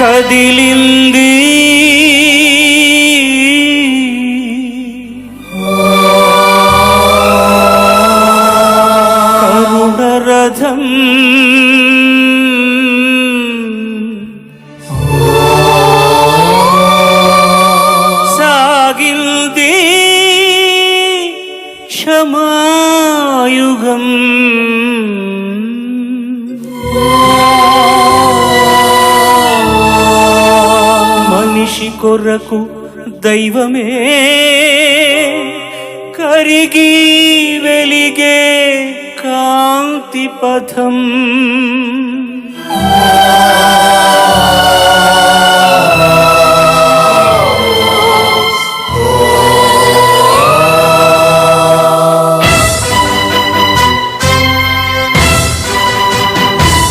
కదిలింది కరుణ రథం సాగింది క్షమాయుగం మనిషి కొరకు దైవమే కరిగి వెలిగే కాంతి పథం